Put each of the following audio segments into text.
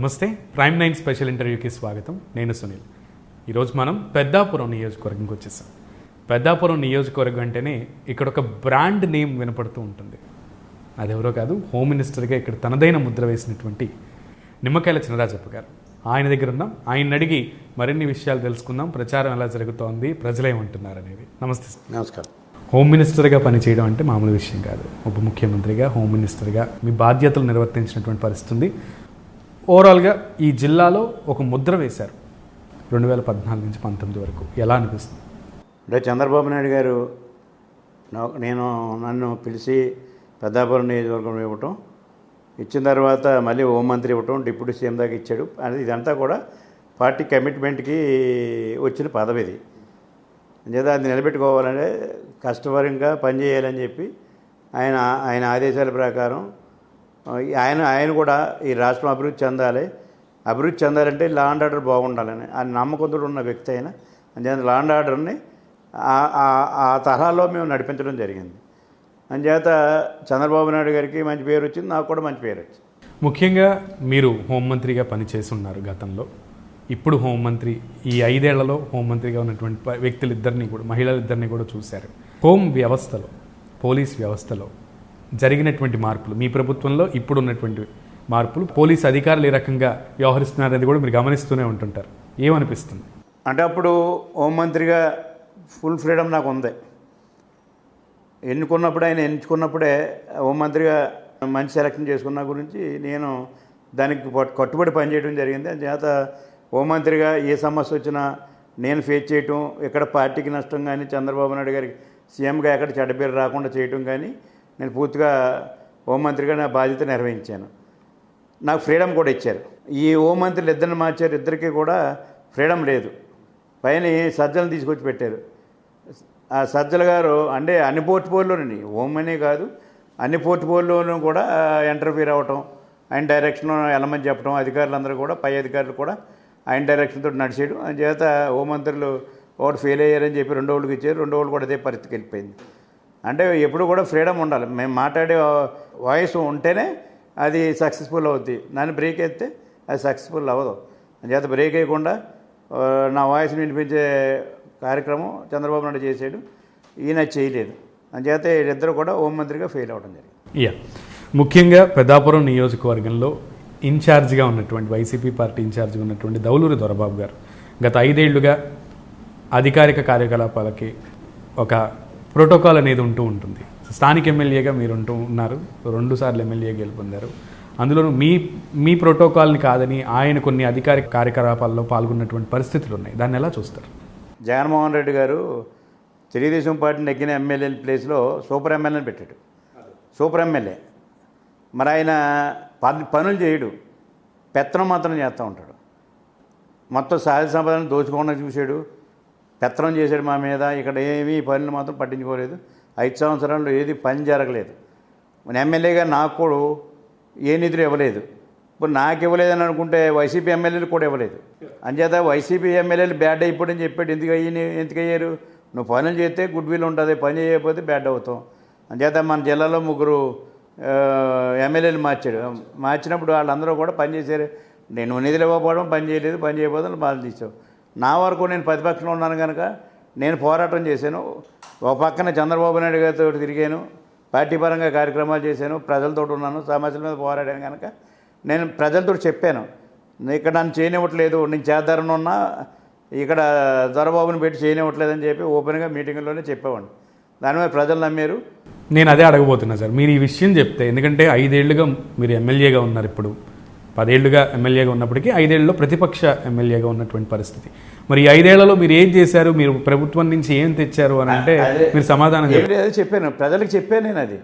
నమస్తే. ప్రైమ్9 స్పెషల్ ఇంటర్వ్యూకి స్వాగతం. నేను సునీల్. ఈరోజు మనం పెద్దాపురం నియోజకవర్గంకి వచ్చేసాం. పెద్దాపురం నియోజకవర్గం అంటేనే ఇక్కడ ఒక బ్రాండ్ నేమ్ వినపడుతూ ఉంటుంది. అదెవరో కాదు, హోమ్ మినిస్టర్గా ఇక్కడ తనదైన ముద్ర వేసినటువంటి నిమ్మకాయల చినరాజప్ప గారు. ఆయన దగ్గర ఉన్నాం. ఆయన అడిగి మరిన్ని విషయాలు తెలుసుకుందాం. ప్రచారం ఎలా జరుగుతోంది, ప్రజలేమంటున్నారు అనేది. నమస్తే. నమస్కారం. హోమ్ మినిస్టర్గా పనిచేయడం అంటే మామూలు విషయం కాదు. ఉప ముఖ్యమంత్రిగా, హోమ్ మినిస్టర్గా మీ బాధ్యతలు నిర్వర్తించినటువంటి పరిస్థితి ఉంది. ఓవరాల్గా ఈ జిల్లాలో ఒక ముద్ర వేశారు 2014 నుంచి 19 వరకు. ఎలా అనిపిస్తుంది? అంటే చంద్రబాబు నాయుడు గారు నన్ను పిలిచి పెద్దాపురం నియోజకవర్గం ఇచ్చిన తర్వాత మళ్ళీ హోంమంత్రి ఇవ్వటం, డిప్యూటీ సీఎం దాకా ఇచ్చాడు. అది ఇదంతా కూడా పార్టీ కమిట్మెంట్కి వచ్చిన పదవి ఇది. అంచేత అది నిలబెట్టుకోవాలంటే కష్టపరంగా పనిచేయాలని చెప్పి ఆయన ఆదేశాల ప్రకారం ఆయన కూడా ఈ రాష్ట్రం అభివృద్ధి చెందాలంటే లా అండ్ ఆర్డర్ బాగుండాలని ఆ నమ్మకంతో ఉన్న వ్యక్తి అయినా అంచేత లా అండ్ ఆర్డర్ని ఆ తరహాలో మేము నడిపించడం జరిగింది. అంచేత చంద్రబాబు నాయుడు గారికి మంచి పేరు వచ్చింది, నాకు కూడా మంచి పేరు వచ్చింది. ముఖ్యంగా మీరు హోంమంత్రిగా పనిచేస్తున్నారు గతంలో. ఇప్పుడు హోంమంత్రి, ఈ 5 ఏళ్లలో హోంమంత్రిగా ఉన్నటువంటి వ్యక్తులిద్దరినీ కూడా, మహిళలిద్దరినీ కూడా చూశారు. హోం వ్యవస్థలో, పోలీస్ వ్యవస్థలో జరిగినటువంటి మార్పులు, మీ ప్రభుత్వంలో ఇప్పుడు ఉన్నటువంటి మార్పులు, పోలీస్ అధికారులు ఏ రకంగా వ్యవహరిస్తున్నారనేది కూడా మీరు గమనిస్తూనే ఉంటుంటారు. ఏమనిపిస్తుంది? అంటే అప్పుడు హోంమంత్రిగా ఫుల్ ఫ్రీడమ్ నాకు ఉంది. ఆయన ఎంచుకున్నప్పుడే హోంమంత్రిగా మంచి సెలక్షన్ చేసుకున్న గురించి నేను దానికి కట్టుబడి పనిచేయడం జరిగింది. అందుచేత హోంమంత్రిగా ఏ సమస్య వచ్చినా నేను ఫేస్ చేయటం, ఎక్కడ పార్టీకి నష్టం కానీ, చంద్రబాబు నాయుడు గారికి సీఎంగా ఎక్కడ చెడ్డ పేరు రాకుండా చేయటం కానీ, నేను పూర్తిగా హోంమంత్రిగా నా బాధ్యత నిర్వహించాను. నాకు ఫ్రీడమ్ కూడా ఇచ్చారు. ఈ హోంమంత్రులు ఇద్దరిని మార్చారు. ఇద్దరికి కూడా ఫ్రీడమ్ లేదు. పైన సజ్జలను తీసుకొచ్చి పెట్టారు. ఆ సజ్జల గారు అంటే అన్ని పోర్ట్ఫోలియోని, హోమ్ అనే కాదు, అన్ని పోర్ట్ఫోలియోను కూడా ఇంటర్ఫీర్ అవ్వటం, ఆయన డైరెక్షన్లో వెళ్ళమని చెప్పడం, అధికారులందరూ కూడా, పై అధికారులు కూడా ఆయన డైరెక్షన్తో నడిచేయడం. అందుచేత హోంమంత్రులు ఒకటి ఫెయిల్ అయ్యారని చెప్పి 2 వాళ్ళకి ఇచ్చారు. 2 వాళ్ళు కూడా అదే పరిస్థితికి వెళ్ళిపోయింది. అంటే ఎప్పుడు కూడా ఫ్రీడమ్ ఉండాలి. మేము మాట్లాడే వాయిస్ ఉంటేనే అది సక్సెస్ఫుల్ అవుద్ది. దాన్ని బ్రేక్ అయితే అది సక్సెస్ఫుల్ అవ్వదు. అందుచేత బ్రేక్ వేయకుండా నా వాయిస్ని వినిపించే కార్యక్రమం చంద్రబాబు నాయుడు చేసాడు, ఈయన చేయలేదు. అందుచేత వీళ్ళిద్దరూ కూడా హోంమంత్రిగా ఫెయిల్ అవ్వడం జరిగింది. ముఖ్యంగా పెద్దాపురం నియోజకవర్గంలో ఇన్ఛార్జిగా ఉన్నటువంటి, వైసీపీ పార్టీ ఇన్ఛార్జిగా ఉన్నటువంటి దౌలూరి దొరబాబు గారు గత 5 ఏళ్లుగా అధికారిక కార్యకలాపాలకి ఒక ప్రోటోకాల్ అనేది ఉంటుంది. స్థానిక ఎమ్మెల్యేగా మీరు ఉన్నారు, 2 సార్లు ఎమ్మెల్యేగా గెలుపొందారు. అందులోనూ మీ ప్రోటోకాల్ని కాదని ఆయన కొన్ని అధికారిక కార్యకలాపాల్లో పాల్గొన్నటువంటి పరిస్థితులు ఉన్నాయి. దాన్ని ఎలా చూస్తారు? జగన్మోహన్ రెడ్డి గారు తెలుగుదేశం పార్టీ నెగ్గిన ఎమ్మెల్యేల ప్లేస్లో సూపర్ ఎమ్మెల్యేని పెట్టాడు. సూపర్ ఎమ్మెల్యే మరి ఆయన పనులు చేయడు, పెత్తనం మాత్రం చేస్తూ ఉంటాడు. మొత్తం సహజ సంపదను దోచుకోవడానికి చూశాడు, పెత్తనం చేశాడు మా మీద. ఇక్కడ ఏమీ పనులు మాత్రం పట్టించుకోలేదు. 5 సంవత్సరాల్లో ఏది పని జరగలేదు. మన ఎమ్మెల్యేగా నాకు కూడా ఏ నిధులు ఇవ్వలేదు. ఇప్పుడు నాకు ఇవ్వలేదని అనుకుంటే వైసీపీ ఎమ్మెల్యేలు కూడా ఇవ్వలేదు. అంచేత వైసీపీ ఎమ్మెల్యేలు బ్యాడ్ అయిపోవడం చెప్పాడు. ఎందుకయ్యారు? నువ్వు పనులు చేస్తే గుడ్ విల్ ఉంటుంది, పని చేయకపోతే బ్యాడ్ అవుతాం. అంచేత మన జిల్లాలో 3 ఎమ్మెల్యేలు మార్చినప్పుడు వాళ్ళందరూ కూడా పనిచేశారు. నేను నిధులు ఇవ్వకపోవడం, పని చేయకపోవడం బాధ తీసావు. నా వరకు నేను ప్రతిపక్షంలో ఉన్నాను కనుక నేను పోరాటం చేశాను. ఒక పక్కన చంద్రబాబు నాయుడు గారితో తిరిగాను, పార్టీ పరంగా కార్యక్రమాలు చేశాను, ప్రజలతో ఉన్నాను, సమస్యల మీద పోరాడాను కనుక నేను ప్రజలతో చెప్పాను, ఇక్కడ నన్ను చేయనివ్వట్లేదు, నేను చేద్దారని ఉన్నా ఇక్కడ దొరబాబుని పెట్టి చేయనివ్వట్లేదని చెప్పి ఓపెన్గా మీటింగ్లోనే చెప్పేవాడిని. దాని మీద ప్రజలు నమ్మారు. నేను అదే అడగబోతున్నా సార్, మీరు ఈ విషయం చెప్తే. ఎందుకంటే 5 ఏళ్లుగా మీరు ఎమ్మెల్యేగా ఉన్నారు. ఇప్పుడు 10 ఏళ్లుగా ఎమ్మెల్యేగా ఉన్నప్పటికీ 5 ఏళ్లలో ప్రతిపక్ష ఎమ్మెల్యేగా ఉన్నటువంటి పరిస్థితి. మరి ఈ 5 ఏళ్లలో మీరు ఏం చేశారు, మీరు ప్రభుత్వం నుంచి ఏం తెచ్చారు అని అంటే మీరు సమాధానం చెప్పాను, ప్రజలకు చెప్పాను. నేను అది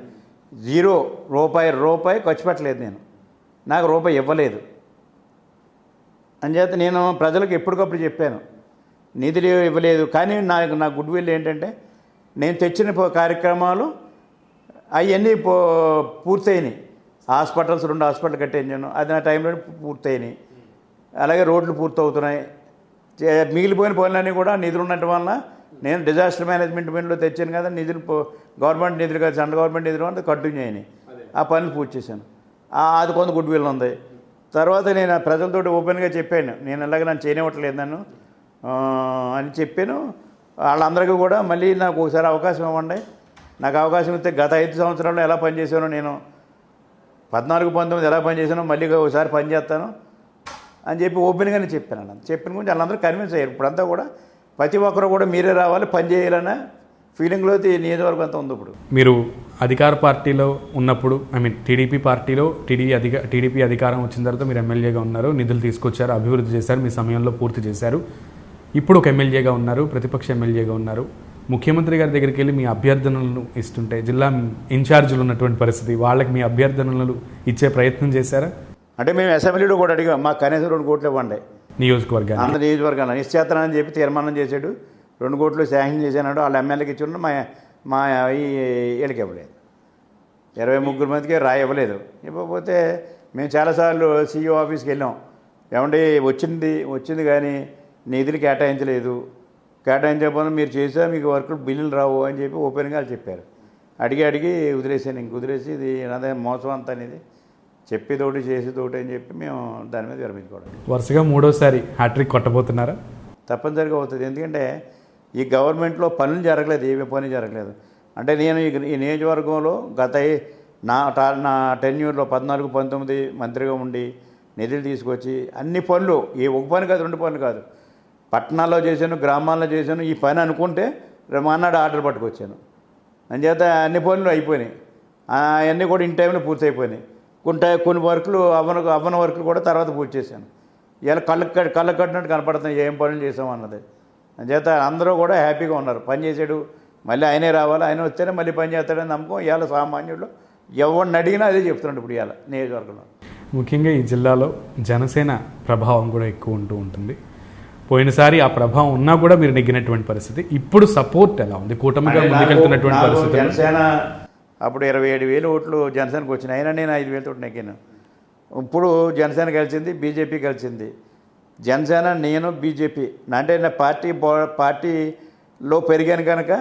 రూపాయి ఖర్చు పెట్టలేదు. నాకు రూపాయి ఇవ్వలేదు. అంచేత నేను ప్రజలకు ఎప్పటికప్పుడు చెప్పాను, నిధులు ఇవ్వలేదు. కానీ నా గుడ్ విల్ ఏంటంటే నేను తెచ్చిన కార్యక్రమాలు అవన్నీ పూర్తయినాయి. హాస్పిటల్స్ 2 హాస్పిటల్ కట్టించాను, అది నా టైంలో పూర్తయినాయి. అలాగే రోడ్లు పూర్తవుతున్నాయి. మిగిలిపోయిన పనులన్నీ కూడా నిధులు ఉండటం వల్ల నేను డిజాస్టర్ మేనేజ్మెంట్లో తెచ్చాను కదా, నిధులు గవర్నమెంట్ నిధులు కాదు, సెంట్రల్ గవర్నమెంట్ నిధులు అంటే కంటిన్యూ అయినాయి. ఆ పనులు పూర్తి చేశాను. అది కొంత గుడ్ విల్ ఉంది. తర్వాత నేను ఆ ప్రజలతోటి ఓపెన్గా చెప్పాను, నేను అలాగే నన్ను చేయనివ్వట్లేదు నన్ను అని చెప్పాను. వాళ్ళందరికీ కూడా మళ్ళీ నాకు ఒకసారి అవకాశం ఇవ్వండి, నాకు అవకాశం ఇస్తే గత 5 సంవత్సరాల్లో ఎలా పనిచేసానో, నేను 14-19 ఎలా పనిచేసానో మళ్ళీ ఒకసారి పనిచేస్తాను అని చెప్పి ఓపెన్గానే చెప్పాను అన్న. చెప్పిన గురించి వాళ్ళందరూ కన్విన్స్ అయ్యారు. ఇప్పుడంతా కూడా ప్రతి ఒక్కరు కూడా మీరే రావాలి, పని చేయాలన్న ఫీలింగ్లో నియోజకవర్గం అంతా ఉంది. ఇప్పుడు మీరు అధికార పార్టీలో ఉన్నప్పుడు, ఐ మీన్ టీడీపీ పార్టీలో టీడీపీ అధికారం వచ్చిన తర్వాత మీరు ఎమ్మెల్యేగా ఉన్నారు, నిధులు తీసుకొచ్చారు, అభివృద్ధి చేశారు, మీ సమయంలో పూర్తి చేశారు. ఇప్పుడు ఒక ఎమ్మెల్యేగా ఉన్నారు, ప్రతిపక్ష ఎమ్మెల్యేగా ఉన్నారు. ముఖ్యమంత్రి గారి దగ్గరికి వెళ్ళి మీ అభ్యర్థనలను ఇస్తుంటే, జిల్లా ఇన్ఛార్జీలు ఉన్నటువంటి పరిస్థితి, వాళ్ళకి మీ అభ్యర్థనలు ఇచ్చే ప్రయత్నం చేశారా? అంటే మేము అసెంబ్లీలో కూడా అడిగాం, మాకు కనీసం 2 కోట్లు ఇవ్వండి నియోజకవర్గాన్ని. ఆంధ్ర నియోజకవర్గాన్ని నిశ్చేతనని చెప్పి తీర్మానం చేశాడు. 2 కోట్లు శాంక్షన్ చేశాడు. వాళ్ళ ఎమ్మెల్యేకి ఇచ్చి మా వీళ్ళకి ఇవ్వలేదు. 23 మందికి ఇవ్వలేదు. ఇవ్వకపోతే మేము చాలాసార్లు సీఈఓ ఆఫీస్కి వెళ్ళాం. ఏమంటే వచ్చింది కానీ నిధులు కేటాయించకపోతే మీరు చేసా మీకు వర్కులు బిల్లులు రావు అని చెప్పి ఓపెన్గా చెప్పారు. అడిగి వదిలేసాను. వదిలేసి ఇది అదే మోసం అంతా అనేది చెప్పేతోటి చేసేతోటి అని చెప్పి మేము దాని మీద విరమించుకోవడం. వరుసగా 3వసారి హ్యాట్రిక్ కొట్టబోతున్నారా? తప్పనిసరిగా అవుతుంది. ఎందుకంటే ఈ గవర్నమెంట్లో పనులు జరగలేదు, ఏమి పని జరగలేదు. అంటే నేను ఈ నియోజకవర్గంలో గత నా టెన్యూర్లో 14-19 మంత్రిగా ఉండి నిధులు తీసుకొచ్చి అన్ని పనులు, ఏ ఒక పని కాదు 2 పనులు కాదు, పట్టణాల్లో చేశాను, గ్రామాల్లో చేశాను. ఈ పని అనుకుంటే అన్నాడు ఆర్డర్ పట్టుకొచ్చాను. అంచేత అన్ని పనులు అయిపోయినాయి. అవన్నీ కూడా ఇన్ టైంలో పూర్తి అయిపోయినాయి. కొన్ని వర్కులు అవ్వన వర్కులు కూడా తర్వాత పూర్తి చేశాను. ఇలా కళ్ళకు కట్టినట్టు కనపడుతుంది ఏం పనులు చేసాం అన్నది. అంచేత అందరూ కూడా హ్యాపీగా ఉన్నారు. పని చేసాడు, మళ్ళీ ఆయనే రావాలి, ఆయన వస్తేనే మళ్ళీ పని చేస్తాడని నమ్మకం ఇవాళ సామాన్యుడు ఎవరిని అడిగినా అదే చెప్తున్నాడు ఇప్పుడు ఇవాళ నియోజకవర్గంలో. ముఖ్యంగా ఈ జిల్లాలో జనసేన ప్రభావం కూడా ఎక్కువ ఉంటుంది. పోయినసారి ఆ ప్రభావం ఉన్నా కూడా మీరు నెగ్గినటువంటి పరిస్థితి. ఇప్పుడు సపోర్ట్ ఎలా ఉంది? కూటమిగా ముందుకెళ్తున్నటువంటి పరిస్థితి. జనసేన అప్పుడు 27,000 ఓట్లు జనసేనకు వచ్చినాయి. అయినా నేను 5,000 తోటి నెగ్గాను. ఇప్పుడు జనసేన కలిసింది, బీజేపీ కలిసింది. జనసేన, నేను, బీజేపీ అంటే నా పార్టీలో పెరిగాను కనుక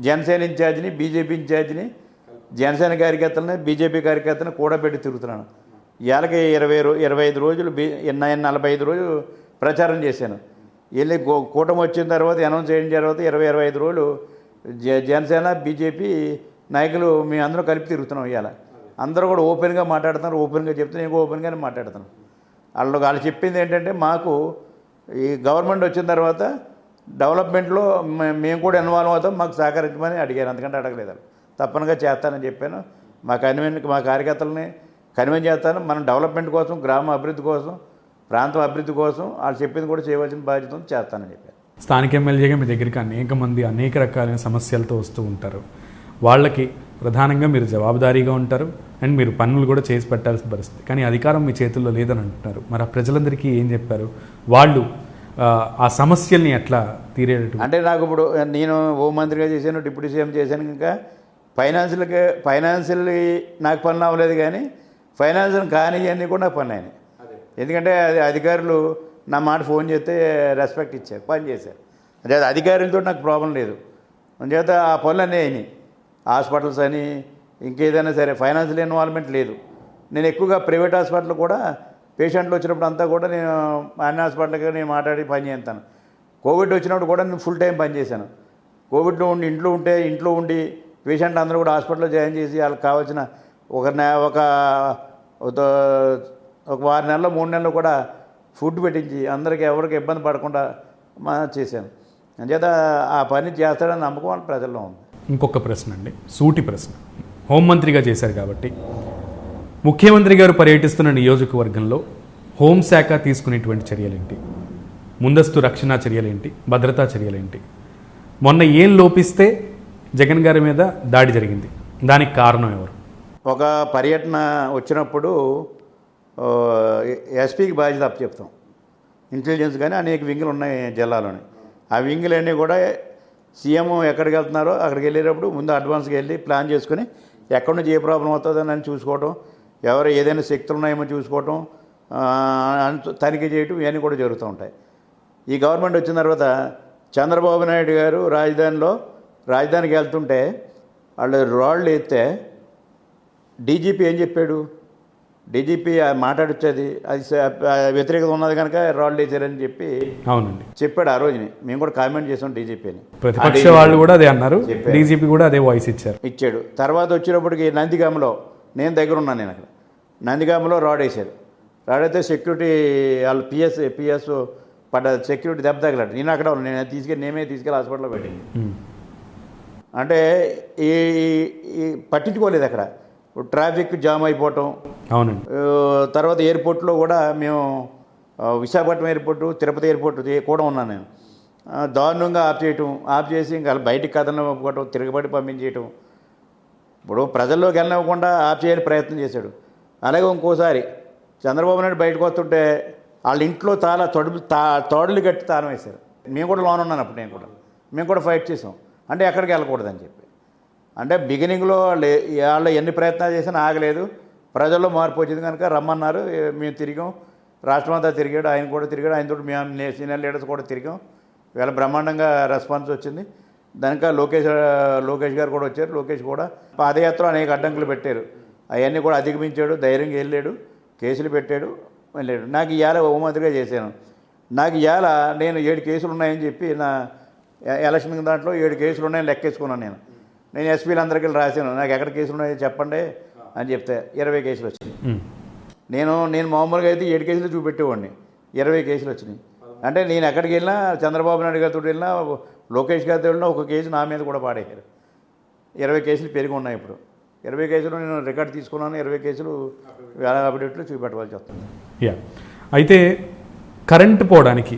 జనసేన ఇన్ఛార్జిని, బీజేపీ ఇన్ఛార్జిని, జనసేన కార్యకర్తలని, బీజేపీ కార్యకర్తలను కూడబెట్టి తిరుగుతున్నాను. ఇవాళకి 25 రోజులు 45 రోజులు ప్రచారం చేశాను. వెళ్ళి కూటమి వచ్చిన తర్వాత అనౌన్స్ చేయడం తర్వాత 20-25 రోజులు జనసేన, బీజేపీ నాయకులు మేము అందరం కలిపి తిరుగుతున్నాం. ఇవాళ అందరూ కూడా ఓపెన్గా మాట్లాడుతున్నారు, ఓపెన్గా చెప్తే నేను ఓపెన్గానే మాట్లాడుతున్నాను. వాళ్ళు చెప్పింది ఏంటంటే, మాకు ఈ గవర్నమెంట్ వచ్చిన తర్వాత డెవలప్మెంట్లో మేము కూడా ఇన్వాల్వ్ అవుతాం, మాకు సహకరించమని అడిగారు. అందుకంటే అడగలేదు. తప్పనిగా చేస్తానని చెప్పాను. మా కార్యకర్తలని కన్విన్స్ చేస్తాను. మనం డెవలప్మెంట్ కోసం, గ్రామ అభివృద్ధి కోసం, ప్రాంతం అభివృద్ధి కోసం వాళ్ళు చెప్పింది కూడా చేయవలసిన బాధ్యత చేస్తానని చెప్పారు. స్థానిక ఎమ్మెల్యేగా మీ దగ్గరికి అనేక మంది అనేక రకాలైన సమస్యలతో వస్తూ ఉంటారు. వాళ్ళకి ప్రధానంగా మీరు జవాబుదారీగా ఉంటారు అండ్ మీరు పనులు కూడా చేసి పెట్టాల్సిన పరిస్థితి. కానీ అధికారం మీ చేతుల్లో లేదని అంటున్నారు. మరి ఆ ప్రజలందరికీ ఏం చెప్పారు? వాళ్ళు ఆ సమస్యల్ని ఎట్లా తీరేటట్టు? అంటే నాకు ఇప్పుడు నేను హోంమంత్రిగా చేశాను, డిప్యూటీ సీఎం చేశాను. ఇంకా ఫైనాన్షియల్ నాకు పనులు అవ్వలేదు, కానీ ఫైనాన్షియల్ కానీ అన్నీ కూడా నాకు పనులు అయినాయి. ఎందుకంటే అధికారులు నా మాట ఫోన్ చేస్తే రెస్పెక్ట్ ఇచ్చారు, పని చేశారు. అంటే అధికారులతో నాకు ప్రాబ్లం లేదు. అందుచేత ఆ పనులు అన్నీ అయినాయి. హాస్పిటల్స్ అని ఇంకేదైనా సరే ఫైనాన్షియల్ ఇన్వాల్వ్మెంట్ లేదు. నేను ఎక్కువగా ప్రైవేట్ హాస్పిటల్ కూడా పేషెంట్లు వచ్చినప్పుడు అంతా కూడా నేను అన్ని హాస్పిటల్కి నేను మాట్లాడి పని చేస్తాను. కోవిడ్ వచ్చినప్పుడు కూడా నేను ఫుల్ టైం పని చేశాను. కోవిడ్లో ఉండి ఇంట్లో ఉండి పేషెంట్ అందరూ కూడా హాస్పిటల్లో జాయిన్ చేసి వాళ్ళకి కావాల్సిన ఒక 6 నెలలు 3 నెలలు కూడా ఫుడ్ పెట్టించి అందరికీ ఎవరికి ఇబ్బంది పడకుండా చేశాను. అంచేత ఆ పని చేస్తాడని నమ్మకం వాళ్ళ ప్రజల్లో ఉంది. ఇంకొక ప్రశ్న అండి, సూటి ప్రశ్న. హోంమంత్రిగా చేశారు కాబట్టి ముఖ్యమంత్రి గారు పర్యటిస్తున్న నియోజకవర్గంలో హోంశాఖ తీసుకునేటువంటి చర్యలేంటి? ముందస్తు రక్షణ చర్యలేంటి? భద్రతా చర్యలేంటి? మొన్న ఏం లోపిస్తే జగన్ గారి మీద దాడి జరిగింది, దానికి కారణం ఎవరు? ఒక పర్యటన వచ్చినప్పుడు ఎస్పీకి బాధ్యత అప్పచెప్తాం. ఇంటెలిజెన్స్ కానీ అనేక వింగులు ఉన్నాయి జిల్లాలోని. ఆ వింగులన్నీ కూడా సీఎం ఎక్కడికి వెళ్తున్నారో అక్కడికి వెళ్ళేటప్పుడు ముందు అడ్వాన్స్గా వెళ్ళి ప్లాన్ చేసుకుని ఎక్కడి నుంచి ఏ ప్రాబ్లం అవుతుందని చూసుకోవటం, ఎవరు ఏదైనా శక్తులు ఉన్నాయేమో చూసుకోవటం, తనిఖీ చేయటం, ఇవన్నీ కూడా జరుగుతూ ఉంటాయి. ఈ గవర్నమెంట్ వచ్చిన తర్వాత చంద్రబాబు నాయుడు గారు రాజధానికి వెళ్తుంటే వాళ్ళు రాళ్ళు ఎత్తే డీజీపీ ఏం చెప్పాడు? డీజీపీ మాట్లాడొచ్చేది అది వ్యతిరేకత ఉన్నది కనుక రాళ్ళు వేసారని చెప్పి అవునండి చెప్పాడు ఆ రోజుని. మేము కూడా కామెంట్ చేసాం డీజీపీని. ప్రతిపక్ష వాళ్ళు కూడా అదే అన్నారు, డీజీపీ కూడా అదే వాయిస్ ఇచ్చాడు. తర్వాత వచ్చేటప్పటికి నందిగామలో నేను దగ్గర ఉన్నాను, నేను అక్కడ నందిగామలో రాడ్ వేశారు. రాడ్ అయితే సెక్యూరిటీ వాళ్ళు పిఎస్ పడ్డ సెక్యూరిటీ దెబ్బ తగలట. నేను అక్కడ ఉన్నాను, నేమే తీసుకెళ్ళి హాస్పిటల్లో పెట్టింది. అంటే ఈ పట్టించుకోలేదు అక్కడ. ట్రాఫిక్ జామ్ అయిపోవటం. అవునండి. తర్వాత ఎయిర్పోర్ట్లో కూడా మేము విశాఖపట్నం ఎయిర్పోర్టు, తిరుపతి ఎయిర్పోర్టు కూడా ఉన్నాను నేను. దారుణంగా ఆఫ్ చేసి ఇంకా బయటికి కదలనివ్వకపోవటం, తిరగబడి పంపించేయటం. ఇప్పుడు ప్రజల్లోకి వెళ్ళనివ్వకుండా ఆఫ్ చేయని ప్రయత్నం చేశాడు. అలాగే ఇంకోసారి చంద్రబాబు నాయుడు బయటకు వస్తుంటే వాళ్ళ ఇంట్లో చాలా తోడులు కట్టి తాళం వేశారు. మేము కూడా లోన్ ఉన్నాను అప్పుడు, మేము కూడా ఫైట్ చేసాం. అంటే ఎక్కడికి వెళ్ళకూడదని చెప్పి. అంటే బిగినింగ్లో వాళ్ళు ఎన్ని ప్రయత్నాలు చేసినా ఆగలేదు. ప్రజల్లో మార్పు వచ్చింది కనుక రమ్మన్నారు. మేము తిరిగాం, రాష్ట్రం అంతా తిరిగాడు, ఆయన కూడా తిరిగాడు, ఆయనతో మేము సీనియర్ లీడర్స్ కూడా తిరిగాం. ఇవాళ బ్రహ్మాండంగా రెస్పాన్స్ వచ్చింది. దానిక లోకేష్ గారు కూడా వచ్చారు. లోకేష్ కూడా పాదయాత్ర అనేక అడ్డంకులు పెట్టారు, అవన్నీ కూడా అధిగమించాడు, ధైర్యంగా వెళ్ళాడు, కేసులు పెట్టాడు, వెళ్ళాడు. నాకు ఇవాళ హోంమంత్రిగా చేశాను. నాకు ఇవాళ నేను 7 కేసులు ఉన్నాయని చెప్పి నా ఎలక్షన్ దాంట్లో 7 కేసులు ఉన్నాయని లెక్కేసుకున్నాను. నేను ఎస్పీలందరికీ రాశాను, నాకు ఎక్కడ కేసులు ఉన్నాయో చెప్పండి అని చెప్తే 20 కేసులు వచ్చినాయి. నేను మామూలుగా అయితే 7 కేసులు చూపెట్టేవాడిని, 20 కేసులు వచ్చినాయి. అంటే నేను ఎక్కడికి వెళ్ళినా, చంద్రబాబు నాయుడు గారితో వెళ్ళినా, లోకేష్ గారితో వెళ్ళినా ఒక కేసు నా మీద కూడా పాడేశారు. 20 కేసులు పెరిగి ఉన్నాయి ఇప్పుడు. 20 కేసులు నేను రికార్డు తీసుకున్నాను. 20 కేసులు వేల అప్డేట్లు చూపెట్టవలసి వస్తుంది. అయితే కరెంటు పోవడానికి,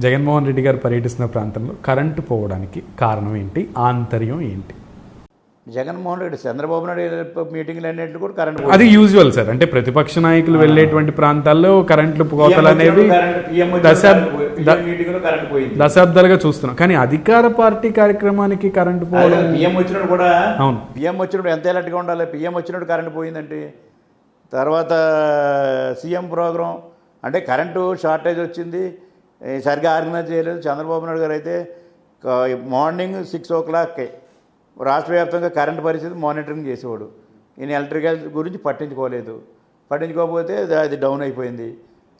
జగన్మోహన్ రెడ్డి గారు పర్యటిస్తున్న ప్రాంతంలో కరెంటు పోవడానికి కారణం ఏంటి, ఆంతర్యం ఏంటి? జగన్మోహన్ రెడ్డి చంద్రబాబు నాయుడు మీటింగ్లు అన్నింటిలో కూడా కరెంట్, అది యూజువల్ సార్. అంటే ప్రతిపక్ష నాయకులు వెళ్ళేటువంటి ప్రాంతాల్లో కరెంట్లు కోతలు అనేవి దశాబ్దాలుగా చూస్తున్నాం. కానీ అధికార పార్టీ కార్యక్రమానికి కరెంటు పోవడం, పిఎం వచ్చినప్పుడు కూడా, అవును, పిఎం వచ్చినప్పుడు ఎంత ఎలర్ట్గా ఉండాలి. పిఎం వచ్చినప్పుడు కరెంటు పోయిందంటే, తర్వాత సీఎం ప్రోగ్రాం అంటే కరెంటు షార్టేజ్ వచ్చింది, సరిగ్గా ఆర్గనైజ్ చేయలేదు. చంద్రబాబు నాయుడు గారు అయితే మార్నింగ్ 6 o'clock రాష్ట్ర వ్యాప్తంగా కరెంటు పరిస్థితి మానిటరింగ్ చేసేవాడు. ఈయన ఎలక్ట్రికల్ గురించి పట్టించుకోకపోతే అది డౌన్ అయిపోయింది.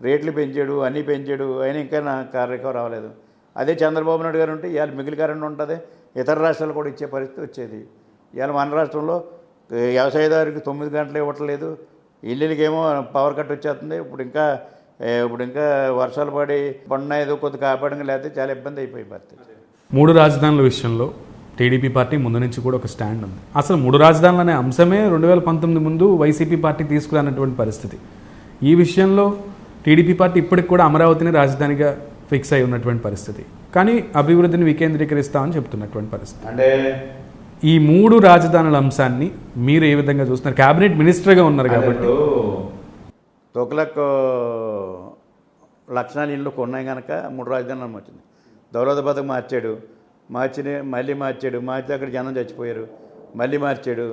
రేట్లు పెంచాడు, అన్నీ పెంచాడు, అయినా ఇంకా నాకు రికవర్ అవ్వలేదు. అదే చంద్రబాబు నాయుడు గారు ఉంటే ఇవాళ మిగిలిన కరెంట్ ఉంటుంది, ఇతర రాష్ట్రాలు కూడా ఇచ్చే పరిస్థితి వచ్చేది. ఇవాళ మన రాష్ట్రంలో వ్యవసాయదారుకి 9 గంటలు ఇవ్వట్లేదు, ఇల్లులకేమో పవర్ కట్ వచ్చేస్తుంది. ఇప్పుడు ఇంకా వర్షాలు పడినా ఏదో కొద్ది కాపాడంగా లేకపోతే చాలా ఇబ్బంది అయిపోయి పరిస్థితి. 3 రాజధానుల విషయంలో టీడీపీ పార్టీ ముందు నుంచి కూడా ఒక స్టాండ్ ఉంది. అసలు 3 రాజధానులు అనే అంశమే 2019 ముందు వైసీపీ పార్టీ తీసుకురానటువంటి పరిస్థితి. ఈ విషయంలో టీడీపీ పార్టీ ఇప్పటికి కూడా అమరావతిని రాజధానిగా ఫిక్స్ అయి ఉన్నటువంటి పరిస్థితి, కానీ అభివృద్ధిని వికేంద్రీకరిస్తామని చెప్తున్నటువంటి పరిస్థితి. అంటే ఈ 3 రాజధానుల అంశాన్ని మీరు ఏ విధంగా చూస్తున్నారు? క్యాబినెట్ మినిస్టర్గా ఉన్నారు కాబట్టి. తొక్లక్ లక్షణాలు ఇళ్ళు ఉన్నాయి కనుక 3 రాజధానులు వచ్చింది. దౌలతాబాద్కు మళ్ళీ మార్చాడు, అక్కడ జనం చచ్చిపోయారు, మళ్ళీ మార్చాడు.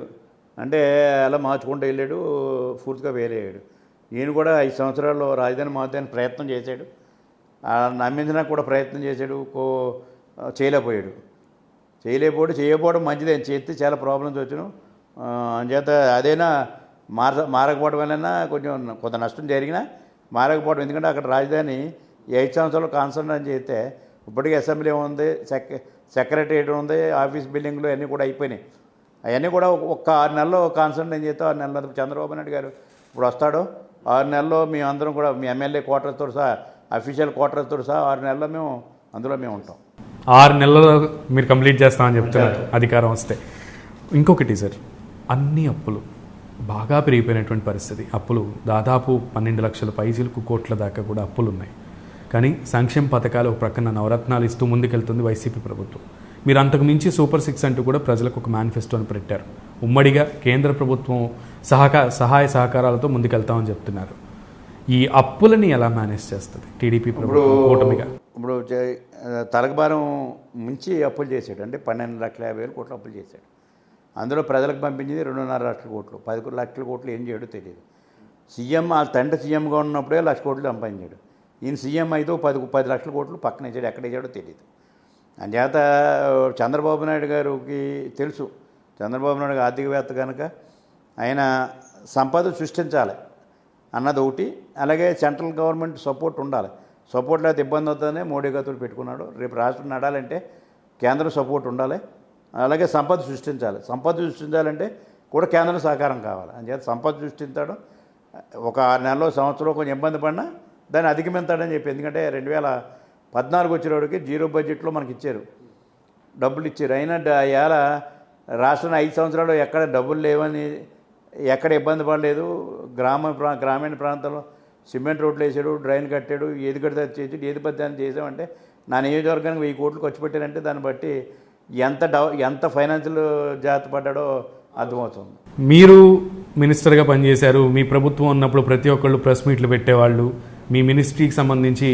అంటే అలా మార్చుకుంటూ వెళ్ళాడు, పూర్తిగా వేలేయాడు. ఈయన కూడా 5 సంవత్సరాల్లో రాజధాని మార్చడానికి ప్రయత్నం చేశాడు, నమ్మించడానికి కూడా ప్రయత్నం చేశాడు, చేయకపోవడం మంచిదే. చేస్తే చాలా ప్రాబ్లమ్స్ వచ్చాను. అంచేత అదైనా మారకపోవడం వలన కొంత నష్టం జరిగినా మారకపోవడం. ఎందుకంటే అక్కడ రాజధాని 8 సంవత్సరాలు కాన్సన్ట్రేట్ చేస్తే ఇప్పటికీ అసెంబ్లీ ఉంది, సెక్రటరియట్ ఉంది, ఆఫీస్ బిల్డింగ్లు అన్నీ కూడా అయిపోయినాయి. అవన్నీ కూడా ఒక్క 6 నెలల్లో కాన్సన్ట్రేట్ చేస్తే 6 నెలలు చంద్రబాబు నాయుడు గారు ఇప్పుడు వస్తాడు. 6 నెలల్లో మేము అందరం కూడా మీ ఎమ్మెల్యే క్వార్టర్స్తో సహా, అఫీషియల్ క్వార్టర్స్తో సహా 6 నెలల్లో మేము ఉంటాం. 6 నెలల్లో మీరు కంప్లీట్ చేస్తామని చెప్తున్నారు అధికారం వస్తే. ఇంకొకటి సార్, అన్ని అప్పులు బాగా పెరిగిపోయినటువంటి పరిస్థితి. అప్పులు దాదాపు 12 లక్షల పైసలకు కోట్ల దాకా కూడా అప్పులు ఉన్నాయి. కానీ సంక్షేమ పథకాలు ఒక ప్రక్కన నవరత్నాలు ఇస్తూ ముందుకెళ్తుంది వైసీపీ ప్రభుత్వం. మీరు అంతకు మించి సూపర్ 6 అంటూ కూడా ప్రజలకు ఒక మేనిఫెస్టోని పెట్టారు. ఉమ్మడిగా కేంద్ర ప్రభుత్వం సహాయ సహకారాలతో ముందుకెళ్తామని చెప్తున్నారు. ఈ అప్పులని ఎలా మేనేజ్ చేస్తుంది టీడీపీ ప్రభుత్వం కూటమిగా? ఇప్పుడు తలకబారం ముంచి అప్పులు చేశాడు. అంటే 12,50,000 కోట్లు అప్పులు చేశాడు. అందులో ప్రజలకు పంపించింది 2.5 లక్షల కోట్లు. 10 లక్షల కోట్లు ఏం చేయడో తెలియదు. సీఎం ఆ తండ్రి సీఎంగా ఉన్నప్పుడే 1 లక్ష కోట్లు సంపాదించాడు. ఈయన సీఎం అయితే 10 లక్షల కోట్లు పక్కన వేసాడు, ఎక్కడ వేసాడో తెలియదు. అంచేత చంద్రబాబు నాయుడు గారికి తెలుసు, చంద్రబాబు నాయుడు ఆర్థికవేత్త కనుక ఆయన సంపద సృష్టించాలి. అన్నది ఒకటి. అలాగే సెంట్రల్ గవర్నమెంట్ సపోర్ట్ ఉండాలి. సపోర్ట్ లేకపోతే ఇబ్బంది అవుతుందని మోడీ గారు పెట్టుకున్నాడు. రేపు రాష్ట్రం నడాలంటే కేంద్రం సపోర్ట్ ఉండాలి. అలాగే సంపద సృష్టించాలంటే కూడా కేంద్రం సహకారం కావాలి. అంచేత సంపద సృష్టించడం ఒక 6 నెలలో సంవత్సరం కొంచెం ఇబ్బంది పడినా దాన్ని అధిగమిస్తాడని చెప్పి. ఎందుకంటే 2014 వచ్చేవాడికి జీరో బడ్జెట్లో మనకి ఇచ్చారు, డబ్బులు ఇచ్చారు. అయినా ఇవాళ రాష్ట్రం 5 సంవత్సరాలు ఎక్కడ డబ్బులు లేవని ఎక్కడ ఇబ్బంది పడలేదు. గ్రామీణ ప్రాంతంలో సిమెంట్ రోడ్లు వేసాడు, డ్రైన్ కట్టాడు, ఏది కడితే అది చేసాడు, ఏది పద్ధతి అని చేసామంటే నా నియోజకవర్గానికి 1000 కోట్లు ఖర్చు పెట్టారంటే దాన్ని బట్టి ఎంత ఫైనాన్షియల్ జాగ్రత్త పడ్డాడో అర్థమవుతుంది. మీరు మినిస్టర్గా పనిచేశారు. మీ ప్రభుత్వం ఉన్నప్పుడు ప్రతి ఒక్కళ్ళు ప్రెస్ మీట్లు పెట్టేవాళ్ళు. మీ మినిస్ట్రీకి సంబంధించి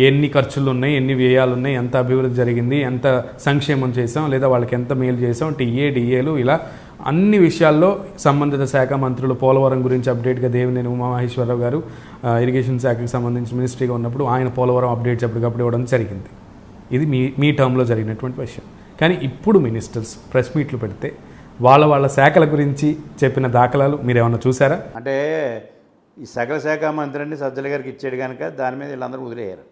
ఎన్ని ఖర్చులు ఉన్నాయి, ఎన్ని వ్యయాలు ఉన్నాయి, ఎంత అభివృద్ధి జరిగింది, ఎంత సంక్షేమం చేసాం, లేదా వాళ్ళకి ఎంత మేలు చేసాం, డిఏలు, ఇలా అన్ని విషయాల్లో సంబంధిత శాఖ మంత్రులు పోలవరం గురించి అప్డేట్గా దేవినేని ఉమామహేశ్వరరావు గారు ఇరిగేషన్ శాఖకి సంబంధించిన మినిస్ట్రీగా ఉన్నప్పుడు ఆయన పోలవరం అప్డేట్స్ ఎప్పటికప్పుడు ఇవ్వడం జరిగింది. ఇది మీ టర్మ్లో జరిగినటువంటి విషయం. కానీ ఇప్పుడు మినిస్టర్స్ ప్రెస్ మీట్లు పెడితే వాళ్ళ శాఖల గురించి చెప్పిన దాఖలాలు మీరు ఏమన్నా చూసారా? అంటే ఈ సకల శాఖ మంత్రిని సజ్జల గారికి ఇచ్చాడు కనుక దాని మీద వీళ్ళందరూ వదిలేయారు.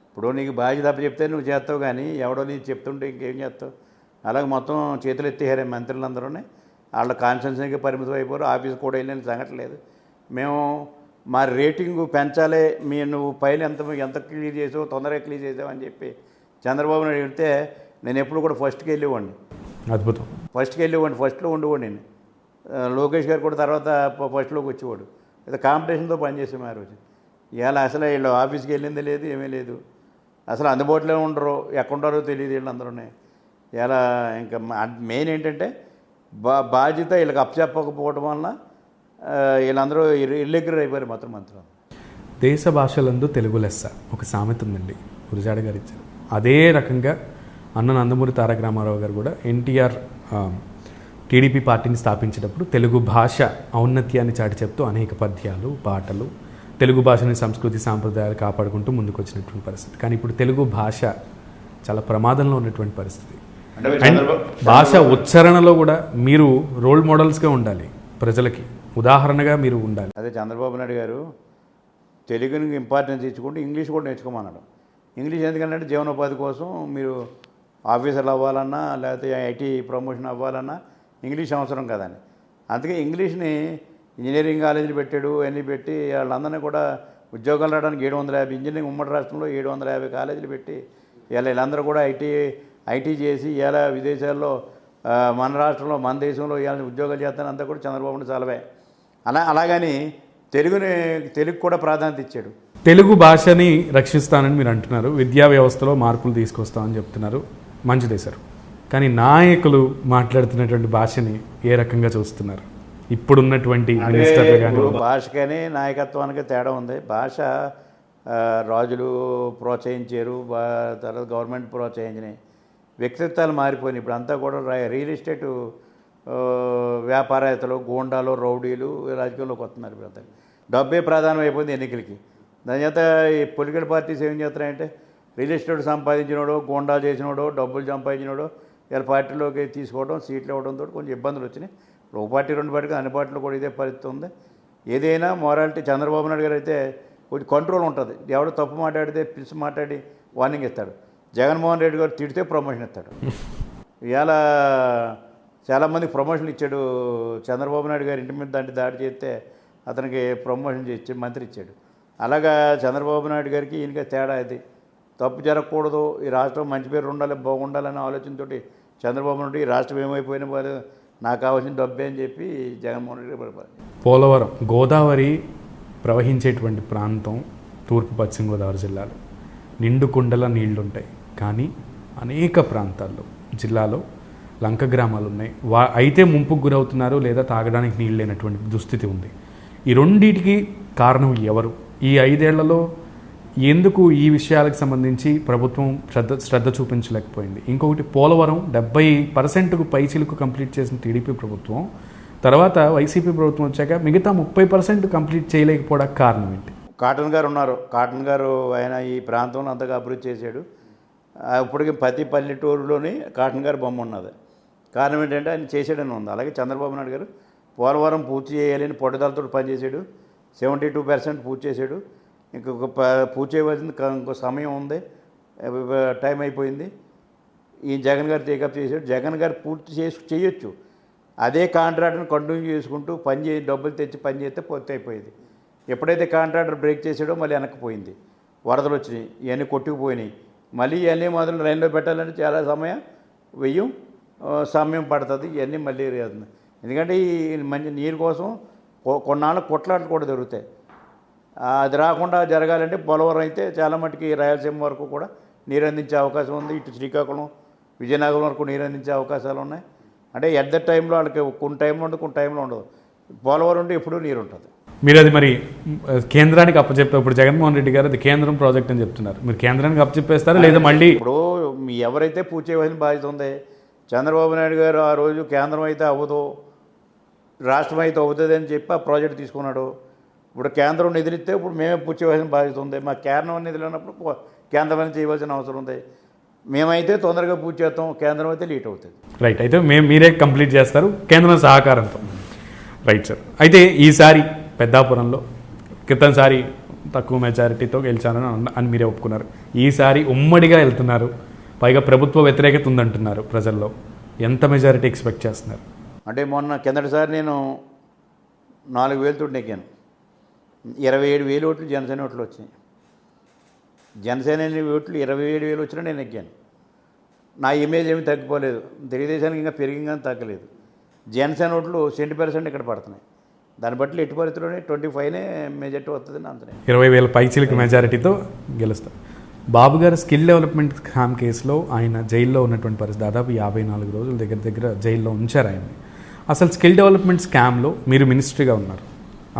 ఇప్పుడు నీకు బాధ్యత చెప్తే నువ్వు చేస్తావు, కానీ ఎవడో నీకు చెప్తుంటే ఇంకేం చేస్తావు? అలాగే మొత్తం చేతులు ఎత్తేయారు మంత్రులందరూ. వాళ్ళ కాన్స్టిట్యున్సీకి పరిమితం అయిపోరు, ఆఫీస్ కూడా వెళ్ళిన సంగతి లేదు. మేము మా రేటింగ్ పెంచాలి, నువ్వు పైన ఎంత క్లియర్ చేసావు, తొందరగా క్లియర్ చేసావు అని చెప్పి చంద్రబాబు నాయుడు చెప్తే నేను ఎప్పుడు కూడా ఫస్ట్కి వెళ్ళేవాడిని. అద్భుతం. ఫస్ట్కి వెళ్ళేవాడిని, ఫస్ట్లో ఉండేవాడు నేను. లోకేష్ గారు కూడా తర్వాత ఫస్ట్లోకి వచ్చేవాడు. అయితే కాంపిటీషన్తో పనిచేసాము ఆ రోజు. ఇవాళ అసలు వీళ్ళు ఆఫీస్కి వెళ్ళింది లేదు, ఏమీ లేదు. అసలు అందుబాటులో ఉండరు, ఎక్కడుంటారో తెలియదు వీళ్ళందరూనే. ఇలా ఇంకా మెయిన్ ఏంటంటే బాధ్యత వీళ్ళకి అప్పచెప్పకపోవడం వలన వీళ్ళందరూ ఇర్రెగ్యులర్ అయిపోయారు మొత్తం మంత్రులు. దేశ భాషలందు తెలుగు లెస్స ఒక సామెత ఉందండి, గురజాడ గారు ఇచ్చారు. అదే రకంగా అన్న నందమూరి తారక రామారావు గారు కూడా ఎన్టీఆర్ టీడీపీ పార్టీని స్థాపించేటప్పుడు తెలుగు భాష ఔన్నత్యాన్ని చాటి చెప్తూ అనేక పద్యాలు, పాటలు, తెలుగు భాషని సంస్కృతి సాంప్రదాయాలు కాపాడుకుంటూ ముందుకు వచ్చినటువంటి పరిస్థితి. కానీ ఇప్పుడు తెలుగు భాష చాలా ప్రమాదంలో ఉన్నటువంటి పరిస్థితి. అండ్ భాష ఉచ్చారణలో కూడా మీరు రోల్ మోడల్స్గా ఉండాలి, ప్రజలకి ఉదాహరణగా మీరు ఉండాలి. అదే చంద్రబాబు నాయుడు గారు తెలుగుని ఇంపార్టెన్స్ ఇచ్చుకుంటూ ఇంగ్లీష్ కూడా నేర్చుకోమన్నాడు. ఇంగ్లీష్ ఎందుకంటే జీవనోపాధి కోసం మీరు ఆఫీసర్లు అవ్వాలన్నా లేకపోతే ఐటీ ప్రమోషన్ అవ్వాలన్నా ఇంగ్లీష్ అవసరం కదండి. అందుకే ఇంగ్లీష్ని ఇంజనీరింగ్ కాలేజీలు పెట్టాడు, అన్నీ పెట్టి వాళ్ళందరినీ కూడా ఉద్యోగాలు రావడానికి 750 ఇంజనీరింగ్ ఉమ్మడి రాష్ట్రంలో 750 కాలేజీలు పెట్టి వీళ్ళందరూ కూడా ఐటీ చేసి ఇలా విదేశాల్లో మన రాష్ట్రంలో మన దేశంలో ఇవాళ ఉద్యోగాలు చేస్తాను అంతా కూడా చంద్రబాబు చాలవే. అలాగని తెలుగు కూడా ప్రాధాన్యత ఇచ్చాడు. తెలుగు భాషని రక్షిస్తానని మీరు అంటున్నారు, విద్యా వ్యవస్థలో మార్పులు తీసుకొస్తామని చెప్తున్నారు, మంచిదే సార్. కానీ నాయకులు మాట్లాడుతున్నటువంటి భాషని ఏ రకంగా చూస్తున్నారు ఇప్పుడున్నటువంటి మినిస్టర్లు? కానీ భాషకని నాయకత్వానికి తేడా ఉంది. భాష రాజులు ప్రోత్సహించారు, తర్వాత గవర్నమెంట్ ప్రోత్సహించినాయి, వ్యక్తిత్వాలు మారిపోయినాయి. ఇప్పుడు అంతా కూడా రియల్ ఎస్టేటు వ్యాపారవేత్తలు, గూండాలు, రౌడీలు రాజకీయాల్లోకి వస్తున్నారు. ఇప్పుడు అంతా డబ్బే ప్రధానం అయిపోయింది ఎన్నికలకి. దాని చేత ఈ పొలిటికల్ పార్టీస్ ఏం చేస్తున్నాయంటే రియల్ ఎస్టేట్ సంపాదించినోడో, గూండాలు చేసినోడో, డబ్బులు సంపాదించినోడో వీళ్ళ పార్టీలోకి తీసుకోవడం, సీట్లు ఇవ్వడంతో కొంచెం ఇబ్బందులు వచ్చినాయి. ఇప్పుడు ఒక పార్టీ 2 పార్టీకి అన్ని పార్టీలు కూడా ఇదే పరిస్థితి ఉంది. ఏదైనా మొరాలిటీ చంద్రబాబు నాయుడు గారు అయితే కొంచెం కంట్రోల్ ఉంటుంది. ఎవడో తప్పు మాట్లాడితే పిలిచి మాట్లాడి వార్నింగ్ ఇస్తాడు. జగన్మోహన్ రెడ్డి గారు తిడితే ప్రమోషన్ ఇస్తాడు. ఇవాళ చాలామందికి ప్రమోషన్లు ఇచ్చాడు. చంద్రబాబు నాయుడు గారు ఇంటి మీద దాడి చేస్తే అతనికి ప్రమోషన్ చేసి మంత్రి ఇచ్చాడు. అలాగా చంద్రబాబు నాయుడు గారికి ఈయనకి తేడా ఇది. తప్పు జరగకూడదు, ఈ రాష్ట్రం మంచి పేరు ఉండాలి, బాగుండాలనే ఆలోచనతో చంద్రబాబు నాయుడు ఈ రాష్ట్రం ఏమైపోయినా వాళ్ళు నాకు కావాల్సిన డబ్బే అని చెప్పి జగన్మోహన్ రెడ్డి పడిపోయారు. పోలవరం గోదావరి ప్రవహించేటువంటి ప్రాంతం తూర్పు పశ్చిమ గోదావరి జిల్లాలో నిండు కుండల నీళ్లుంటాయి. కానీ అనేక ప్రాంతాల్లో జిల్లాలో లంక గ్రామాలు ఉన్నాయి. అయితే ముంపుకు గురవుతున్నారు, లేదా తాగడానికి నీళ్ళు లేనటువంటి దుస్థితి ఉంది. ఈ రెండింటికి కారణం ఎవరు? ఈ 5 ఏళ్లలో ఎందుకు ఈ విషయాలకు సంబంధించి ప్రభుత్వం శ్రద్ధ చూపించలేకపోయింది? ఇంకొకటి, పోలవరం 70%కు పైచిలకు కంప్లీట్ చేసిన టీడీపీ ప్రభుత్వం తర్వాత వైసీపీ ప్రభుత్వం వచ్చాక మిగతా 30% కంప్లీట్ చేయలేకపోవడానికి కారణం ఏంటి? కాటన్ గారు ఉన్నారు. కాటన్ గారు ఆయన ఈ ప్రాంతంలో అంతగా అభివృద్ధి చేశాడు. ఇప్పటికీ ప్రతి పల్లెటూరులోని కాటన్ గారు బొమ్మ ఉన్నది. కారణం ఏంటంటే ఆయన చేసాడని ఉంది. అలాగే చంద్రబాబు నాయుడు గారు పోలవరం పూర్తి చేయాలని పట్టుదలతో పనిచేశాడు. 72% పూర్తి చేశాడు. ఇంకొక పూర్తి చేయవలసింది ఇంకో సమయం ఉంది, టైం అయిపోయింది. ఈ జగన్ గారు టేకప్ చేశాడు. జగన్ గారు పూర్తి చేయొచ్చు. అదే కాంట్రాక్టర్ని కంటిన్యూ చేసుకుంటూ డబ్బులు తెచ్చి పని చేస్తే పూర్తి అయిపోయేది. ఎప్పుడైతే కాంట్రాక్టర్ బ్రేక్ చేసాడో మళ్ళీ వెనక్కిపోయింది. వరదలు వచ్చినాయి, ఇవన్నీ కొట్టుకుపోయినాయి. మళ్ళీ ఇవన్నీ మొదలు లైన్లో పెట్టాలంటే చాలా సమయం పడుతుంది. ఇవన్నీ మళ్ళీ ఎందుకంటే ఈ మంచి నీరు కోసం కొన్నాళ్ళు కొట్లాటలు కూడా జరుగుతాయి. అది రాకుండా జరగాలంటే పోలవరం అయితే చాలా మటుకి రాయలసీమ వరకు కూడా నీరు అందించే అవకాశం ఉంది. ఇటు శ్రీకాకుళం, విజయనగరం వరకు నీరు అందించే అవకాశాలు ఉన్నాయి. అంటే ఎట్ ద టైంలో వాళ్ళకి కొన్ని టైంలో ఉండదు, కొన్ని టైంలో ఉండదు. పోలవరం ఉంటే ఎప్పుడూ నీరు ఉంటుంది. మీరు అది మరి కేంద్రానికి అప్పచెప్పారు. ఇప్పుడు జగన్మోహన్ రెడ్డి గారు అది కేంద్రం ప్రాజెక్ట్ అని చెప్తున్నారు. మీరు కేంద్రానికి అప్పచెప్పేస్తారా లేదా మళ్ళీ? ఇప్పుడు ఎవరైతే పూర్తి చేయవలసిన బాధ్యత ఉంది, చంద్రబాబు నాయుడు గారు ఆ రోజు కేంద్రం అయితే అవ్వదు, రాష్ట్రం అయితే అవుతుంది అని చెప్పి ఆ ప్రాజెక్ట్ తీసుకున్నాడు. ఇప్పుడు కేంద్రం నిధులు ఇస్తే ఇప్పుడు మేమే పూర్తి చేయవలసిన బాధ్యత ఉంది. మా కేంద్రం నిధులు ఉన్నప్పుడు కేంద్రం చేయవలసిన అవసరం ఉంది. మేమైతే తొందరగా పూర్తి చేస్తాం, కేంద్రం అయితే లేట్ అవుతుంది. రైట్. అయితే మీరే కంప్లీట్ చేస్తారు కేంద్రం సహకారంతో. Right sir. అయితే ఈసారి పెద్దాపురంలో క్రితంసారి తక్కువ మెజారిటీతో గెలిచానని అని మీరే ఒప్పుకున్నారు. ఈసారి ఉమ్మడిగా వెళ్తున్నారు, పైగా ప్రభుత్వ వ్యతిరేకత ఉందంటున్నారు ప్రజల్లో. ఎంత మెజారిటీ ఎక్స్పెక్ట్ చేస్తున్నారు? అంటే కిందటిసారి నేను 4,000 తోటి నెగ్గాను. 27,000 ఓట్లు జనసేన ఓట్లు వచ్చినాయి. జనసేన ఓట్లు 27,000 వచ్చినా నేను నెగ్గాను. నా ఇమేజ్ ఏమీ తగ్గిపోలేదు. తెలుగుదేశానికి ఇంకా పెరిగిందని తగ్గలేదు. జనసేన ఓట్లు 70% ఇక్కడ పడుతున్నాయి. దాన్ని బట్టి ఎట్టి పరిస్థితుల్లోనే 25 మెజార్టీ వస్తుంది. అంతనే 20,000 పైచీలకు మెజారిటీతో గెలుస్తారు. బాబు గారు స్కిల్ డెవలప్మెంట్ స్కామ్ కేసులో ఆయన జైల్లో ఉన్నటువంటి పరిస్థితి, దాదాపు 54 రోజుల దగ్గర జైల్లో ఉంచారు ఆయన్ని. అసలు స్కిల్ డెవలప్మెంట్ స్కామ్లో మీరు మినిస్ట్రీగా ఉన్నారు.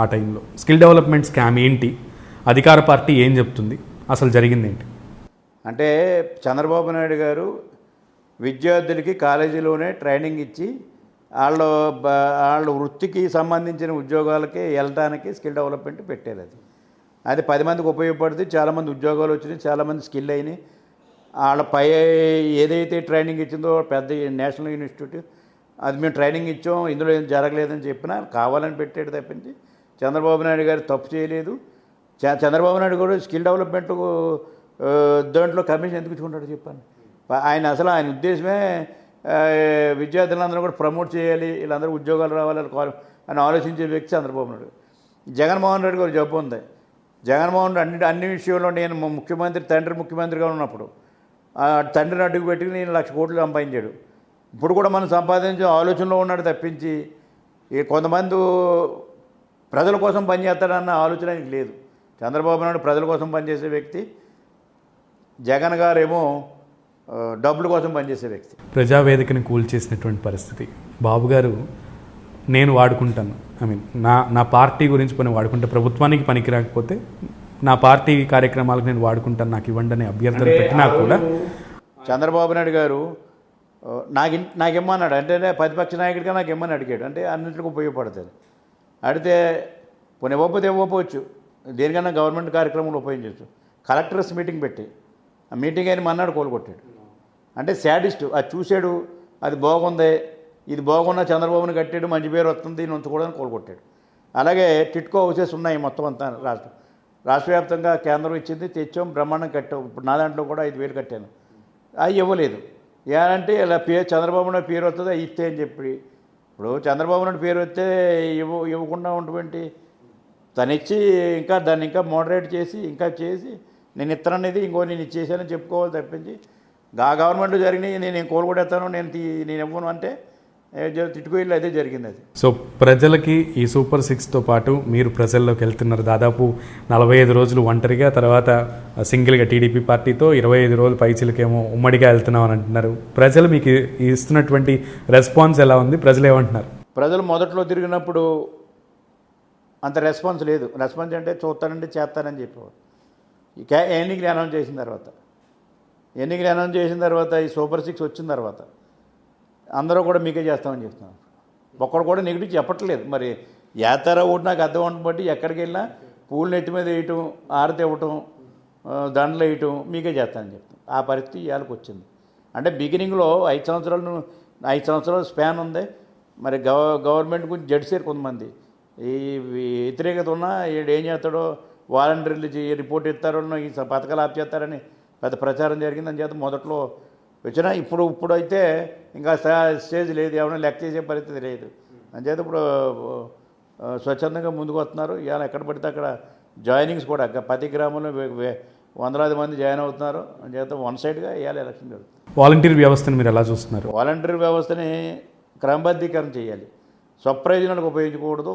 ఆ టైంలో స్కిల్ డెవలప్మెంట్ స్కామ్ ఏంటి, అధికార పార్టీ ఏం చెప్తుంది, అసలు జరిగింది ఏంటి? అంటే చంద్రబాబు నాయుడు గారు విద్యార్థులకి కాలేజీలోనే ట్రైనింగ్ ఇచ్చి వాళ్ళ వృత్తికి సంబంధించిన ఉద్యోగాలకి వెళ్ళడానికి స్కిల్ డెవలప్మెంట్ పెట్టారు. అది 10 మందికి ఉపయోగపడుతుంది. చాలామంది ఉద్యోగాలు వచ్చినాయి, చాలామంది స్కిల్ అయినాయి. ఏదైతే ట్రైనింగ్ ఇచ్చిందో పెద్ద నేషనల్ ఇన్స్టిట్యూట్, అది మేము ట్రైనింగ్ ఇచ్చాం, ఇందులో ఏం జరగలేదని చెప్పినా కావాలని పెట్టాడు తప్పించి చంద్రబాబు నాయుడు గారు తప్పు చేయలేదు. చంద్రబాబు నాయుడు కూడా స్కిల్ డెవలప్మెంట్ దాంట్లో కమిషన్ ఎందుకు ఇచ్చుకుంటాడో చెప్పాను. ఆయన ఉద్దేశమే విద్యార్థులందరూ కూడా ప్రమోట్ చేయాలి, వీళ్ళందరూ ఉద్యోగాలు రావాలి అని ఆలోచించే వ్యక్తి చంద్రబాబు నాయుడు. జగన్మోహన్ రెడ్డి గారు జబ్బు ఉంది. జగన్మోహన్ రెడ్డి అన్ని విషయంలో నేను తండ్రి ముఖ్యమంత్రిగా ఉన్నప్పుడు తండ్రిని అడ్డుకు పెట్టి నేను 1,00,000 కోట్లు సంపాదించాడు. ఇప్పుడు కూడా మనం సంపాదించే ఆలోచనలో ఉన్నాడు తప్పించి కొంతమంది ప్రజల కోసం పనిచేస్తాడన్న ఆలోచన ఆయనకి లేదు. చంద్రబాబు నాయుడు ప్రజల కోసం పనిచేసే వ్యక్తి, జగన్ గారేమో డబ్బుల కోసం పనిచేసే వ్యక్తి. ప్రజావేదికని కూల్చేసినటువంటి పరిస్థితి. బాబు గారు నేను వాడుకుంటాను, నా పార్టీ గురించి పని వాడుకుంటే, ప్రభుత్వానికి పనికి రాకపోతే నా పార్టీ కార్యక్రమాలకు నేను వాడుకుంటాను, నాకు ఇవ్వండి అనే అభ్యర్థన పెట్టినా కూడా చంద్రబాబు నాయుడు గారు నాకేమన్నాడు అంటే ప్రతిపక్ష నాయకుడిగా నాకు ఇమ్మని అడిగాడు. అంటే అన్నింటికి ఉపయోగపడుతుంది. అడిగితే పోనీ ఇవ్వకపోవచ్చు, దేనికన్నా గవర్నమెంట్ కార్యక్రమంలో ఉపయోగించవచ్చు. కలెక్టర్స్ మీటింగ్ పెట్టి ఆ మీటింగ్ అయిన మన్నాడు కోలుకొట్టాడు. అంటే శాడిస్ట్. అది చూశాడు, అది బాగుంది, ఇది బాగున్నా చంద్రబాబుని కట్టాడు, మంచి పేరు వస్తుంది, దీన్ని ఉంచుకోవడానికి కోలుకొట్టాడు. అలాగే టిట్కో హౌసెస్ ఉన్నాయి మొత్తం అంతా రాష్ట్ర వ్యాప్తంగా కేంద్రం ఇచ్చింది, తెచ్చాం, బ్రహ్మాండం కట్టాం. ఇప్పుడు నా దాంట్లో కూడా 5,000 కట్టాను. అవి ఇవ్వలేదు. ఏమంటే ఇలా చంద్రబాబు నాయుడు పేరు వస్తుంది అవి ఇస్తే అని చెప్పి. ఇప్పుడు చంద్రబాబు నాయుడు పేరు వస్తే ఇవ్వకుండా ఉన్నటువంటి తను ఇచ్చి ఇంకా దాన్ని ఇంకా మోడరేట్ చేసి నేను ఇస్తాననేది నేను ఇచ్చేసానని చెప్పుకోవాలి తప్పించి గవర్నమెంట్లో జరిగినాయి నేను కోలుకొడేస్తాను నేను ఇవ్వను అంటే తిట్టుకోయిల్లు అదే జరిగింది. అది సో ప్రజలకి ఈ సూపర్ 6తో పాటు మీరు ప్రజల్లోకి వెళ్తున్నారు. దాదాపు 45 రోజులు ఒంటరిగా, తర్వాత సింగిల్గా టీడీపీ పార్టీతో, 25 రోజులు పైచిలకేమో ఉమ్మడిగా వెళ్తున్నాం అని అంటున్నారు. ప్రజలు మీకు ఇస్తున్నటువంటి రెస్పాన్స్ ఎలా ఉంది? ప్రజలు ఏమంటున్నారు? ప్రజలు మొదట్లో తిరిగినప్పుడు అంత రెస్పాన్స్ లేదు. రెస్పాన్స్ అంటే చూస్తానంటే చేస్తానని చెప్పేవారు. ఎన్నికలు అనౌన్స్ చేసిన తర్వాత ఈ సూపర్ 6 వచ్చిన తర్వాత అందరూ కూడా మీకే చేస్తామని చెప్తున్నారు. ఒక్కడు కూడా నెగిటివ్ చెప్పట్లేదు. మరి యాతారా ఓటు నాకు అర్థం ఉండడం బట్టి ఎక్కడికి వెళ్ళినా పూలు నెత్తి మీద వేయటం, ఆరతి ఇవ్వటం, దండలు వేయటం, మీకే చేస్తానని చెప్తాం. ఆ పరిస్థితి ఇవాళకి వచ్చింది. అంటే బిగినింగ్లో 5 సంవత్సరాలు స్పాన్ ఉంది. మరి గవర్నమెంట్ గురించి జడ్సేరు కొంతమంది ఈ వ్యతిరేకత ఉన్నా వీడు ఏం చేస్తాడో వాలంటీర్లు రిపోర్ట్ ఇస్తారో ఈ పథకాలు ఆప్ చేస్తారని పెద్ద ప్రచారం జరిగింది. అని చేత మొదట్లో వచ్చినా ఇప్పుడైతే ఇంకా స్టేజ్ లేదు, ఎవరైనా లెక్క చేసే పరిస్థితి లేదు. అంచేత ఇప్పుడు స్వచ్ఛందంగా ముందుకు వస్తున్నారు. ఇవాళ ఎక్కడ పడితే అక్కడ జాయినింగ్స్ కూడా ప్రతి గ్రామంలో వందలాది మంది జాయిన్ అవుతున్నారు. అంచేత వన్ సైడ్గా ఇవాళ ఎలక్షన్ జరుగుతుంది. వాలంటీర్ వ్యవస్థను మీరు ఎలా చూస్తున్నారు? వాలంటీర్ వ్యవస్థని క్రమబద్ధీకరణ చేయాలి, స్వప్రయోజనాలకు ఉపయోగించకూడదు.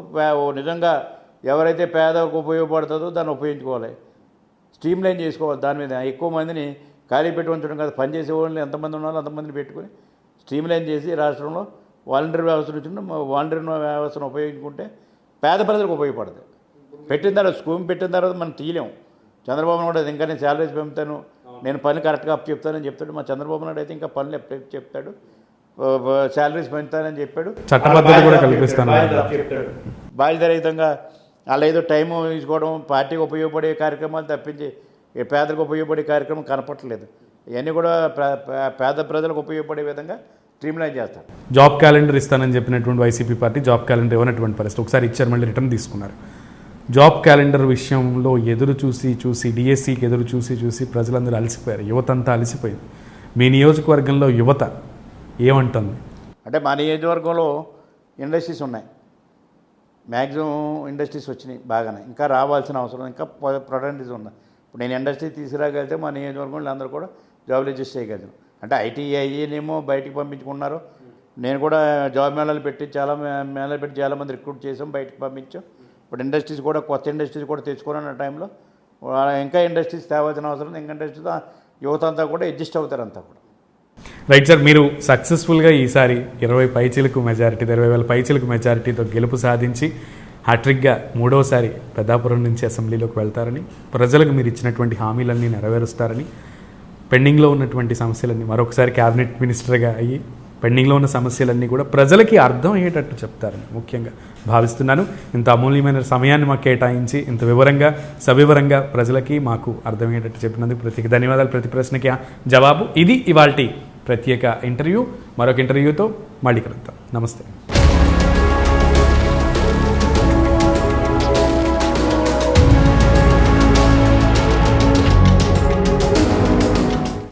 నిజంగా ఎవరైతే పేదలకు ఉపయోగపడుతుందో దాన్ని ఉపయోగించుకోవాలి, స్ట్రీమ్లైన్ చేసుకోవాలి. దాని మీద ఎక్కువ మందిని ఖాళీ పెట్టి ఉంచడం కాదు, పనిచేసే వాళ్ళని ఎంతమంది ఉన్నారో అంతమందిని పెట్టుకుని స్ట్రీమ్లైన్ చేసి రాష్ట్రంలో వాలంటీర్ వ్యవస్థ నుంచి వాలంటీర్ వ్యవస్థను ఉపయోగించుకుంటే పేద ప్రజలకు ఉపయోగపడుతుంది. పెట్టిన తర్వాత స్కూమ్ పెట్టిన తర్వాత మనం తీయలేం. చంద్రబాబు నాయుడు కూడా ఇంకా నేను శాలరీస్ పెంపుతాను, నేను పని కరెక్ట్గా అప్ చెప్తానని చెప్తాడు. మా చంద్రబాబు నాయుడు అయితే ఇంకా పనులు ఎప్పుడు చెప్తాడు, శాలరీస్ పెంచుతానని చెప్పాడు, చట్టబద్ధత కూడా కల్పిస్తాను చెప్తాడు. బాధ్యతారహితంగా అలా ఏదో టైం తీసుకోవడం, పార్టీకి ఉపయోగపడే కార్యక్రమాలు తప్పించి పేదలకు ఉపయోగపడే కార్యక్రమం కనపట్టలేదు. ఇవన్నీ కూడా పేద ప్రజలకు ఉపయోగపడే విధంగా స్ట్రీమ్లైన్ చేస్తారు. జాబ్ క్యాలెండర్ ఇస్తానని చెప్పినటువంటి వైసీపీ పార్టీ జాబ్ క్యాలెండర్ ఇవ్వనటువంటి పరిస్థితి. ఒకసారి ఇచ్చారు, మళ్ళీ రిటర్న్ తీసుకున్నారు. జాబ్ క్యాలెండర్ విషయంలో ఎదురు చూసి డిఎస్సికి ఎదురు చూసి ప్రజలందరూ అలసిపోయారు, యువత అంతా అలసిపోయింది. మీ నియోజకవర్గంలో యువత ఏమంటుంది? అంటే మా నియోజకవర్గంలో ఇండస్ట్రీస్ ఉన్నాయి, మ్యాక్సిమం ఇండస్ట్రీస్ వచ్చినాయి బాగానే, ఇంకా రావాల్సిన అవసరం, ఇంకా ప్రొడక్టివ్స్ ఉన్నాయి. ఇప్పుడు నేను ఇండస్ట్రీ తీసుకురాగలిగితే మా నియోజకవర్గంలో అందరూ కూడా జాబ్ రిజిస్టర్ చేయగలను. అంటే ఐటీఐఏనేమో బయటికి పంపించుకున్నారు, నేను కూడా జాబ్ మేళాలు పెట్టి చాలామంది రిక్రూట్ చేసాం, బయటకు పంపించాం. ఇప్పుడు ఇండస్ట్రీస్ కూడా కొత్త ఇండస్ట్రీస్ కూడా తెచ్చుకున్న టైంలో ఇంకా ఇండస్ట్రీస్ తేవాల్సిన అవసరం, ఇంకా ఇండస్ట్రీస్ యువత అంతా కూడా అడ్జస్ట్ అవుతారు అంతా కూడా. రైట్ సార్, మీరు సక్సెస్ఫుల్గా ఈసారి 20 పైచీలకు మెజారిటీ, 20,000 పైచీలకు మెజారిటీతో గెలుపు సాధించి హ్యాట్రిక్గా మూడోసారి పెద్దాపురం నుంచి అసెంబ్లీలోకి వెళ్తారని, ప్రజలకు మీరు ఇచ్చినటువంటి హామీలన్నీ నెరవేరుస్తారని, పెండింగ్లో ఉన్నటువంటి సమస్యలన్నీ మరొకసారి క్యాబినెట్ మినిస్టర్గా అయ్యి పెండింగ్లో ఉన్న సమస్యలన్నీ కూడా ప్రజలకి అర్థం అయ్యేటట్టు చెప్తారని ముఖ్యంగా భావిస్తున్నాను. ఇంత అమూల్యమైన సమయాన్ని మాకు కేటాయించి ఇంత వివరంగా సవివరంగా ప్రజలకి మాకు అర్థమయ్యేటట్టు చెప్పినందుకు ప్రత్యేక ధన్యవాదాలు. ప్రతి ప్రశ్నకి జవాబు. ఇది ఇవాల్టి ప్రత్యేక ఇంటర్వ్యూ. మరొక ఇంటర్వ్యూతో మళ్ళీ కలుద్దాం. నమస్తే.